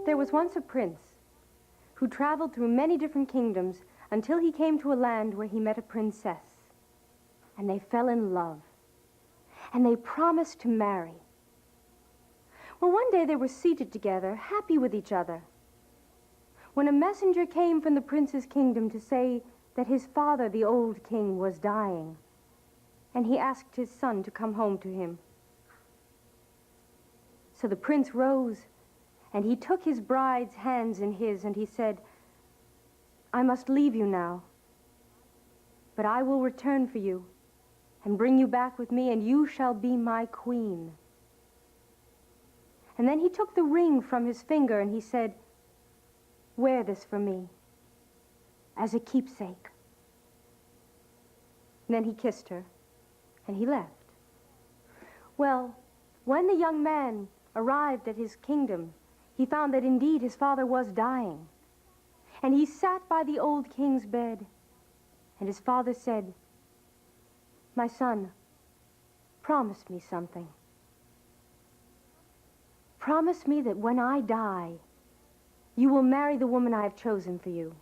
There was once a prince who traveled through many different kingdoms until he came to a land where he met a princess. And they fell in love. And they promised to marry. Well, one day they were seated together, happy with each other, when a messenger came from the prince's kingdom to say that his father, the old king, was dying. And he asked his son to come home to him. So the prince rose, and he took his bride's hands in his, and he said, "I must leave you now, but I will return for you and bring you back with me, and you shall be my queen." And then he took the ring from his finger, and he said, "Wear this for me as a keepsake." And then he kissed her, and he left. Well, when the young man arrived at his kingdom, he found that indeed his father was dying. And he sat by the old king's bed, and his father said, "My son, promise me something. Promise me that when I die, you will marry the woman I have chosen for you."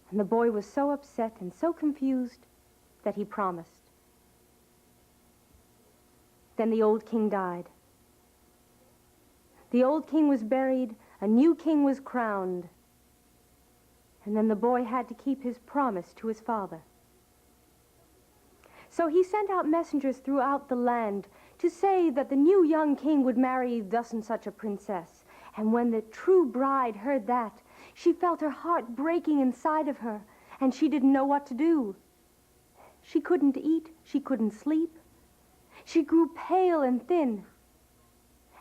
And the boy was so upset and so confused that he promised. Then the old king died. The old king was buried, a new king was crowned, and then the boy had to keep his promise to his father. So he sent out messengers throughout the land to say that the new young king would marry thus and such a princess. And when the true bride heard that, she felt her heart breaking inside of her, and she didn't know what to do. She couldn't eat, she couldn't sleep. She grew pale and thin.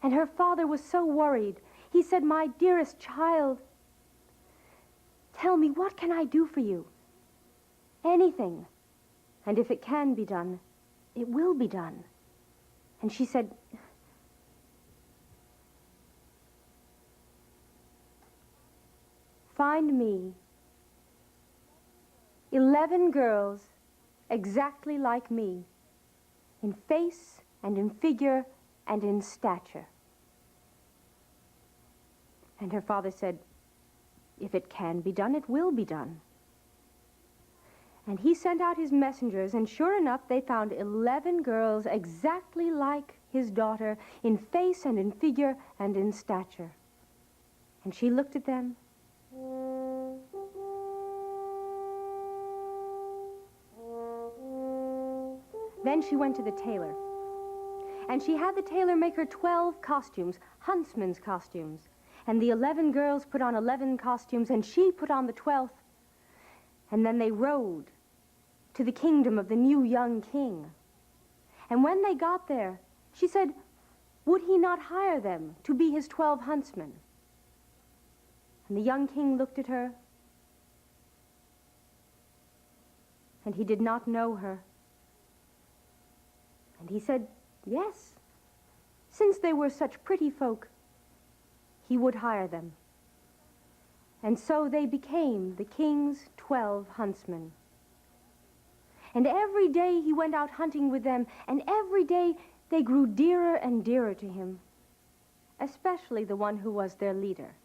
And her father was so worried. He said, "My dearest child, tell me, what can I do for you? Anything. And if it can be done, it will be done." And she said, "Find me 11 girls exactly like me, in face and in figure and in stature." And her father said, "If it can be done, it will be done." And he sent out his messengers, and sure enough, they found 11 girls exactly like his daughter, in face and in figure and in stature. And she looked at them. Then she went to the tailor, and she had the tailor make her 12 costumes, huntsmen's costumes. And the 11 girls put on 11 costumes, and she put on the 12th. And then they rode to the kingdom of the new young king. And when they got there, she said, would he not hire them to be his 12 huntsmen? And the young king looked at her, and he did not know her. And he said, yes, since they were such pretty folk, he would hire them. And so they became the king's 12 huntsmen. And every day he went out hunting with them, and every day they grew dearer and dearer to him, especially the one who was their leader.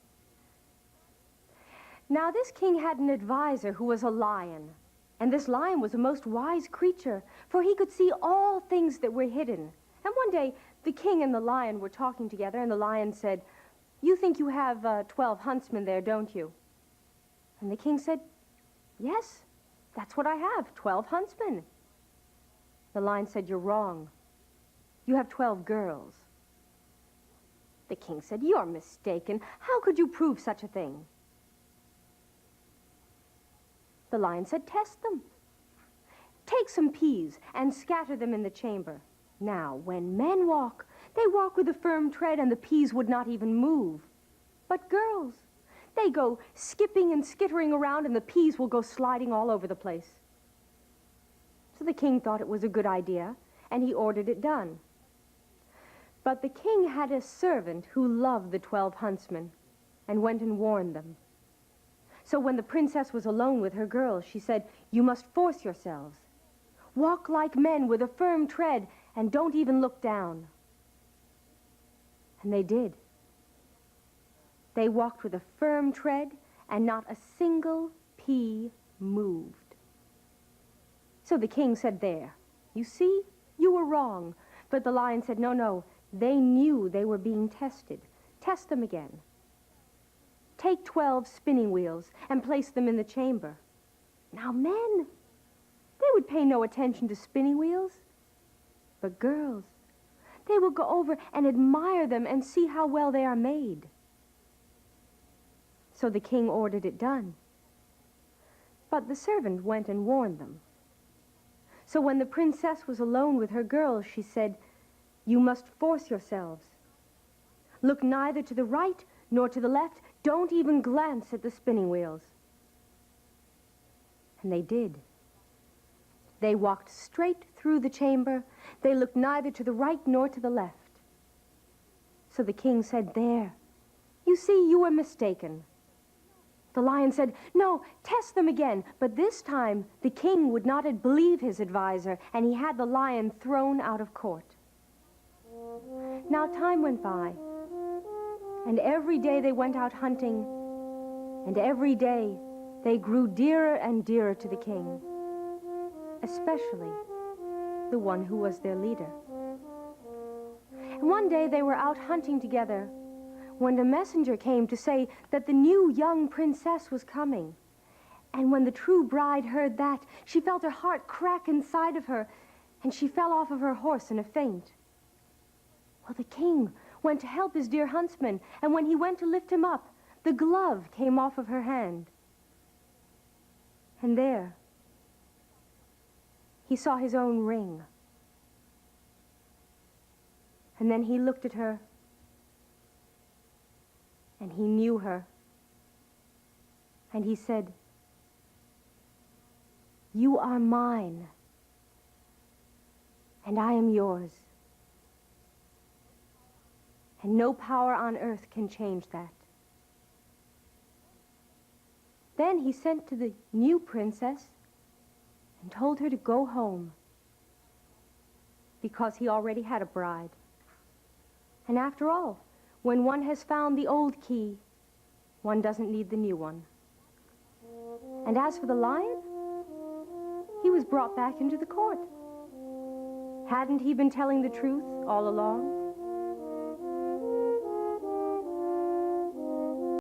Now this king had an advisor who was a lion, and this lion was a most wise creature, for he could see all things that were hidden. And one day the king and the lion were talking together, and the lion said, you think you have 12 huntsmen there, don't you? And the king said, yes, that's what I have, 12 huntsmen. The lion said, you're wrong. You have 12 girls. The king said, you're mistaken. How could you prove such a thing? The lion said, test them. Take some peas and scatter them in the chamber. Now, when men walk, they walk with a firm tread, and the peas would not even move. But girls, they go skipping and skittering around, and the peas will go sliding all over the place. So the king thought it was a good idea, and he ordered it done. But the king had a servant who loved the 12 huntsmen and went and warned them. So when the princess was alone with her girls, she said, you must force yourselves. Walk like men with a firm tread, and don't even look down. And they did. They walked with a firm tread, and not a single pea moved. So the king said, "There, you see, you were wrong." But the lion said, "No, no, they knew they were being tested. Test them again. Take 12 spinning wheels and place them in the chamber." Now, men, they would pay no attention to spinning wheels. But girls, they will go over and admire them and see how well they are made. So the king ordered it done. But the servant went and warned them. So when the princess was alone with her girls, she said, "You must force yourselves. Look neither to the right nor to the left. Don't even glance at the spinning wheels." And they did. They walked straight through the chamber. They looked neither to the right nor to the left. So the king said, "There, you see, you were mistaken." The lion said, "No, test them again." But this time, the king would not believe his advisor, and he had the lion thrown out of court. Now time went by, and every day they went out hunting, and every day they grew dearer and dearer to the king, especially the one who was their leader. And one day they were out hunting together when a messenger came to say that the new young princess was coming. And when the true bride heard that, she felt her heart crack inside of her, and she fell off of her horse in a faint. Well, the king went to help his dear huntsman, and when he went to lift him up, the glove came off of her hand. And there, he saw his own ring. And then he looked at her, and he knew her. And he said, "You are mine, and I am yours. And no power on earth can change that." Then he sent to the new princess and told her to go home, because he already had a bride. And after all, when one has found the old key, one doesn't need the new one. And as for the lion, he was brought back into the court. Hadn't he been telling the truth all along?